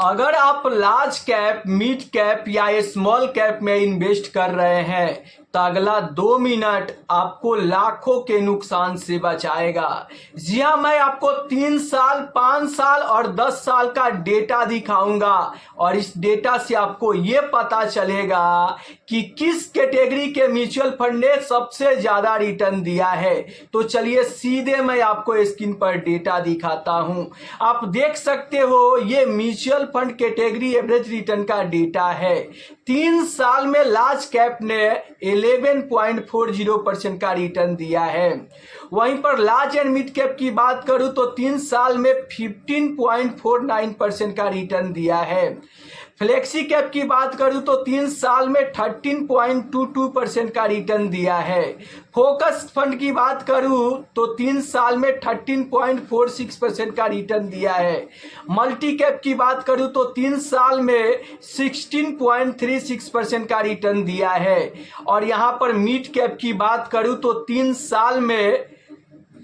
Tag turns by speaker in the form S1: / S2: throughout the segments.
S1: अगर आप large cap, mid cap या स्मॉल कैप में इन्वेस्ट कर रहे हैं तो अगला 2 मिनट आपको लाखों के नुकसान से बचाएगा। जी हाँ, मैं आपको 3 साल, 5 साल और 10 साल का डेटा दिखाऊंगा और इस डेटा से आपको ये पता चलेगा कि किस कैटेगरी के म्यूचुअल फंड ने सबसे ज्यादा रिटर्न दिया है। तो चलिए सीधे मैं आपको स्क्रीन पर डेटा दिखाता हूं। आप देख सकते हो ये mutual fund category average return का डेटा है। 3 साल में लार्ज कैप ने 11.40% का रिटर्न दिया है। वहीं पर लार्ज एंड मिड कैप की बात करूं तो 3 साल में 15.49% का रिटर्न दिया है। फ्लेक्सी कैप की बात करूं तो 3 साल में 13.22% का रिटर्न दिया है। फोकस फंड की बात करूं तो 3 साल में 13.46% का रिटर्न दिया है। मल्टी कैप की बात करूं तो 3 साल में 16.36% का रिटर्न दिया है। और यहां पर मिड कैप की बात करूं तो 3 साल में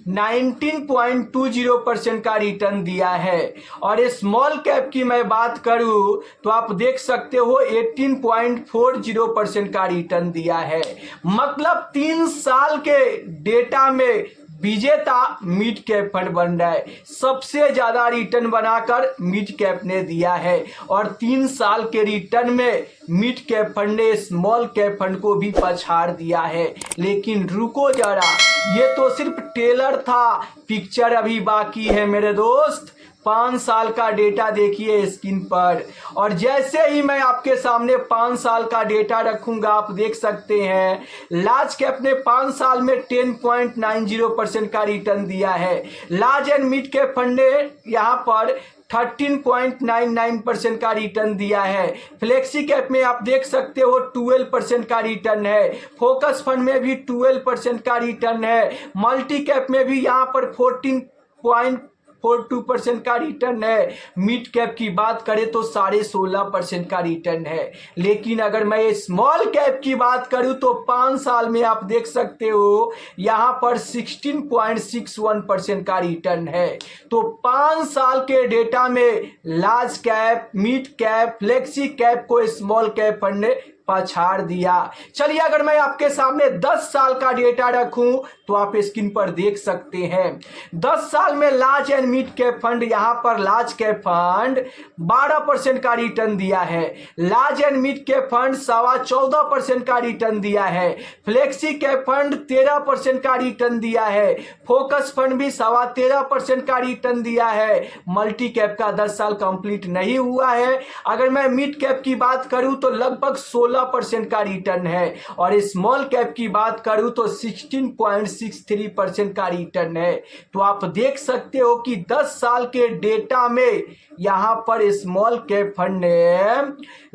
S1: 19.20% का रिटर्न दिया है। और स्मॉल कैप की मैं बात करूं तो आप देख सकते हो 18.40% का रिटर्न दिया है। मतलब 3 साल के डेटा में विजेता मिड कैप फंड बन रहा है। सबसे ज्यादा रिटर्न बनाकर मिड कैप ने दिया है और 3 साल के रिटर्न में मिड कैप फंड ने स्मॉल कैप फंड को भी पछाड़ दिया है। लेकिन रुको जरा, ये तो सिर्फ ट्रेलर था, पिक्चर अभी बाकी है मेरे दोस्त। 5 साल का डेटा देखिए स्क्रीन पर और जैसे ही मैं आपके सामने 5 साल का डेटा रखूंगा आप देख सकते हैं लार्ज कैप ने 5 साल में 10.90% का रिटर्न दिया है। Large and mid cap fund ने यहां पर 13.99% का रिटर्न दिया है। फ्लेक्सी कैप में आप देख सकते हो 12% का रिटर्न है। फोकस फंड में भी 12% का रिटर्न है। मल्टी कैप में भी यहां पर 14.42% का रिटर्न है। मिड कैप की बात करें तो 16.5% का रिटर्न है। लेकिन अगर मैं स्मॉल कैप की बात करूं तो 5 साल में आप देख सकते हो यहां पर 16.61% का रिटर्न है। तो 5 साल के डेटा में large cap, mid cap, flexi cap को स्मॉल कैप फंड ने पछाड़ दिया। चलिए अगर मैं आपके सामने 10 साल का डेटा रखूं तो आप स्क्रीन पर देख सकते हैं 10 साल में large and mid cap fund, यहां पर लार्ज कैप फंड 12% का रिटर्न दिया है। Large and mid cap fund 14.25% का रिटर्न दिया है। फ्लेक्सी कैप फंड 13% का रिटर्न दिया है। फोकस फंड भी 13.25% का रिटर्न दिया है। मल्टी कैप का 10 साल कंप्लीट नहीं हुआ है। अगर मैं मिड कैप की बात करूं तो लगभग 16% का रिटर्न है और स्मॉल कैप की बात करूं तो 16.63% का रिटर्न है। तो आप देख सकते हो कि 10 साल के डेटा में यहां पर स्मॉल कैप फंड ने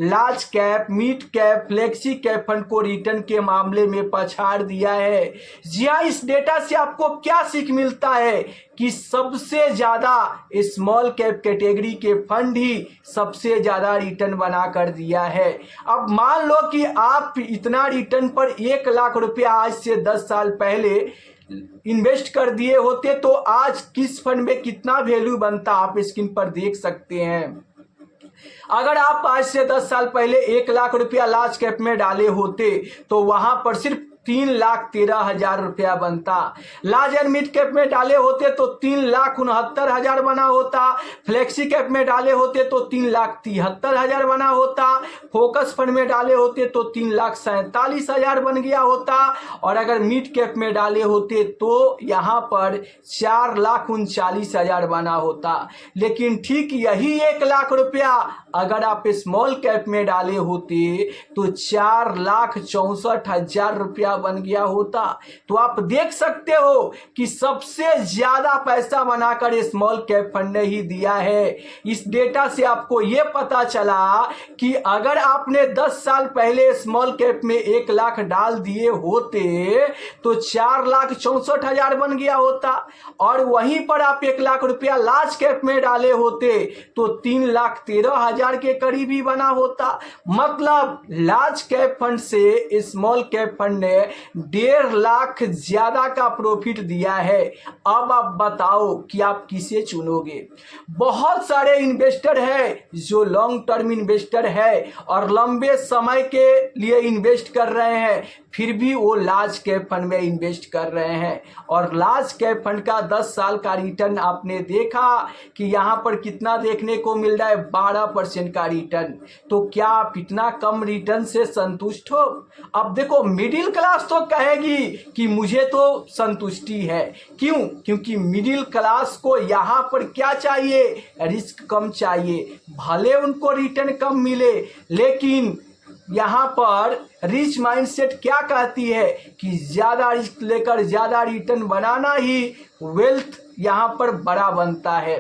S1: large cap, mid cap, flexi cap fund को रिटर्न के मामले में पछाड़ दिया है। जी हां, इस डेटा से आपको क्या सीख मिलता है कि सबसे ज्यादा स्मॉल कैप कैटेगरी के फंड ही सबसे ज्यादा रिटर्न बना कर दिया है। अब मान लो कि आप इतना रिटर्न पर 1 लाख रुपया आज से 10 साल पहले इन्वेस्ट कर दिए होते तो आज किस फंड में कितना वैल्यू बनता आप स्क्रीन पर देख सकते हैं। अगर आप आज से 10 साल पहले 1 लाख रुपया लार्ज कैप में डाले होते तो वहां पर सिर्फ 3,13,000 रुपया बनता। लार्ज एंड मिड कैप में डाले होते तो 3,69,000 बना होता। फ्लेक्सी कैप में डाले होते तो 3,73,000 बना होता। फोकस फंड में डाले होते तो 3,47,000 बन गया होता। और अगर मिड कैप में डाले होते तो यहां पर 4,39,000 बना होता। लेकिन ठीक यही 1 लाख रुपया अगर आप स्मॉल कैप में डाले होते तो 4,64,000 रुपया बन गया होता। तो आप देख सकते हो कि सबसे ज्यादा पैसा बनाकर स्मॉल कैप फंड ने ही दिया है। इस डेटा से आपको यह पता चला कि अगर आपने 10 साल पहले स्मॉल कैप में 1 लाख डाल दिए होते तो 4,64,000 बन गया होता। और वहीं पर आप 1 लाख रुपया लार्ज कैप में डाले होते तो 3,13,000 के करीब ही बना होता। मतलब लार्ज कैप फंड से स्मॉल कैप फंड ने 1.5 लाख ज्यादा का प्रॉफिट दिया है। अब आप बताओ कि आप किसे चुनोगे। बहुत सारे इन्वेस्टर है जो लॉन्ग टर्म इन्वेस्टर है और लंबे समय के लिए इन्वेस्ट कर रहे हैं, फिर भी वो लार्ज कैप फंड में इन्वेस्ट कर रहे हैं। और लार्ज कैप फंड का 10 साल का रिटर्न आपने देखा कि यहाँ पर कितना देखने को मिल रहा है, 12% का रिटर्न। तो क्या आप इतना कम रिटर्न से संतुष्ट हो? अब देखो, मिडिल क्लास तो कहेगी कि मुझे तो संतुष्टि है। क्यों? क्योंकि मिडिल क्लास को यहाँ पर क्या चाहिए, रिस्क कम चाहिए। भले उनको रिटर्न कम मिले, लेकिन यहाँ पर रिच माइंडसेट क्या कहती है कि ज्यादा रिस्क लेकर ज्यादा रिटर्न बनाना ही वेल्थ यहाँ पर बड़ा बनता है।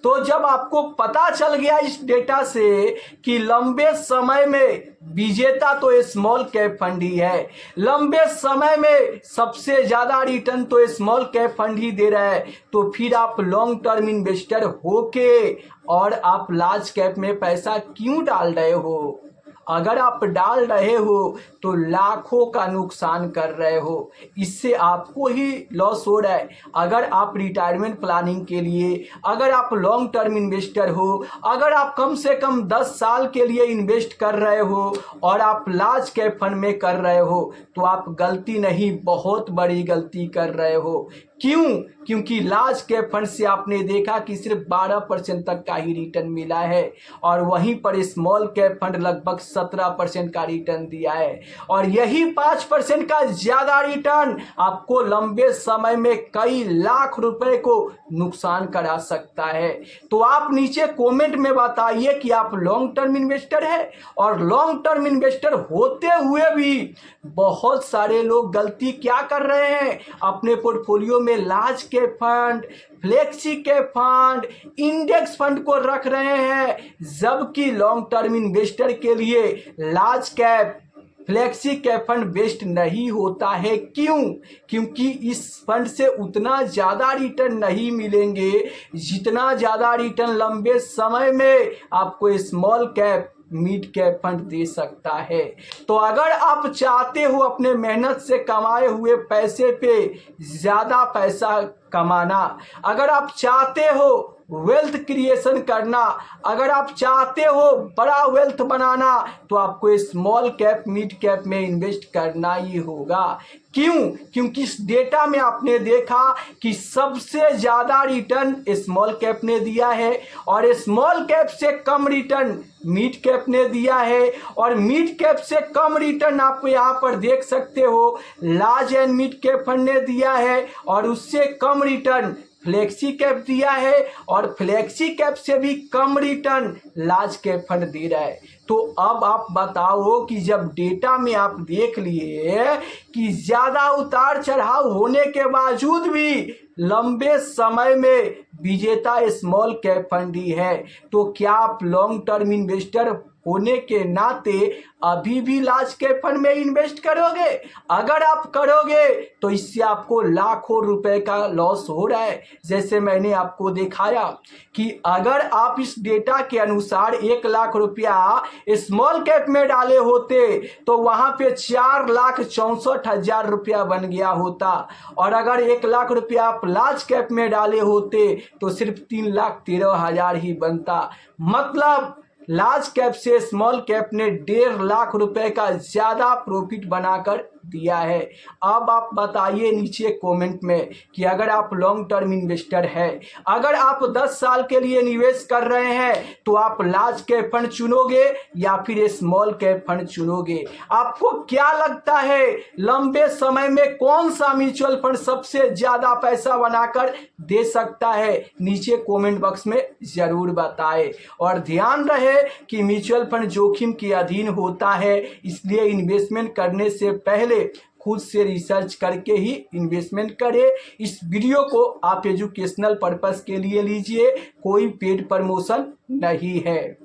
S1: तो जब आपको पता चल गया इस डेटा से कि लंबे समय में विजेता तो स्मॉल कैप फंड ही है, लंबे समय में सबसे ज्यादा रिटर्न तो स्मॉल कैप फंड ही दे रहा है, तो फिर आप लॉन्ग टर्म इन्वेस्टर होके और आप लार्ज कैप में पैसा क्यों डाल रहे हो? अगर आप डाल रहे हो तो लाखों का नुकसान कर रहे हो, इससे आपको ही लॉस हो रहा है। अगर आप रिटायरमेंट प्लानिंग के लिए, अगर आप लॉन्ग टर्म इन्वेस्टर हो, अगर आप कम से कम 10 साल के लिए इन्वेस्ट कर रहे हो और आप लार्ज कैप फंड में कर रहे हो, तो आप गलती नहीं, बहुत बड़ी गलती कर रहे हो। क्यों? क्योंकि लार्ज कैप फंड से आपने देखा कि सिर्फ 12% तक का ही रिटर्न मिला है और वहीं पर स्मॉल कैप फंड लगभग 17% का रिटर्न दिया है। और यही 5% का ज्यादा रिटर्न आपको लंबे समय में कई लाख रुपए को नुकसान करा सकता है। तो आप नीचे कमेंट में बताइए कि आप लॉन्ग टर्म इन्वेस्टर है। और लॉन्ग टर्म इन्वेस्टर होते हुए भी बहुत सारे लोग गलती क्या कर रहे हैं, अपने पोर्टफोलियो में large cap fund, flexi cap fund, index fund को रख रहे हैं, जबकि लॉन्ग टर्म इन्वेस्टर के लिए large cap, flexi cap fund best नहीं होता है। क्यों? क्योंकि इस फंड से उतना ज़्यादा रिटर्न नहीं मिलेंगे जितना ज़्यादा रिटर्न लंबे समय में आपको small cap, mid cap fund दे सकता है। तो अगर आप चाहते हो अपने मेहनत से कमाए हुए पैसे पे ज़्यादा पैसा कमाना, अगर आप चाहते हो वेल्थ क्रिएशन करना, अगर आप चाहते हो बड़ा वेल्थ बनाना, तो आपको स्मॉल कैप, मिड कैप में इन्वेस्ट करना ही होगा। क्यों? क्योंकि इस डेटा में आपने देखा कि सबसे ज़्यादा रिटर्न स्मॉल कैप ने दिया है और स्मॉल कैप से कम रिटर्न मिड कैप ने दिया है और मिड कैप से कम रिटर्न आप यहाँ पर देख सकते हो large and mid cap fund ने दिया है और उससे कम रिटर्न फ्लेक्सी कैप दिया है और फ्लेक्सी कैप से भी कम रिटर्न लार्ज कैप फंड दे रहा है। तो अब आप बताओ कि जब डेटा में आप देख लिए कि ज़्यादा उतार चढ़ाव होने के बावजूद भी लंबे समय में विजेता स्मॉल कैप फंड ही है, तो क्या आप लॉन्ग टर्म इन्वेस्टर होने के नाते अभी भी लार्ज कैप फंड में इन्वेस्ट करोगे? अगर आप करोगे तो इससे आपको लाखों रुपए का लॉस हो रहा है। जैसे मैंने आपको दिखाया कि अगर आप इस डेटा के अनुसार 1 लाख रुपया स्मॉल कैप में डाले होते तो वहां पे 4,64,000 रुपया बन गया होता, और अगर 1 लाख रुपया आप लार्ज कैप में डाले होते तो सिर्फ 3,13,000 ही बनता। मतलब लार्ज कैप से स्मॉल कैप ने 1.5 लाख रुपए का ज्यादा प्रॉफिट बनाकर दिया है। अब आप बताइए नीचे कमेंट में कि अगर आप लॉन्ग टर्म इन्वेस्टर है, अगर आप 10 साल के लिए निवेश कर रहे हैं, तो आप लार्ज कैप फंड चुनोगे या फिर स्मॉल कैप फंड चुनोगे? आपको क्या लगता है लंबे समय में कौन सा म्यूचुअल फंड सबसे ज्यादा पैसा बनाकर दे सकता है? नीचे कमेंट बॉक्स में जरूर बताएं। और ध्यान रहे कि म्यूचुअल फंड जोखिम के अधीन होता है, इसलिए इन्वेस्टमेंट करने से पहले खुद से रिसर्च करके ही इन्वेस्टमेंट करें। इस वीडियो को आप एजुकेशनल पर्पस के लिए लीजिए, कोई पेड प्रमोशन नहीं है।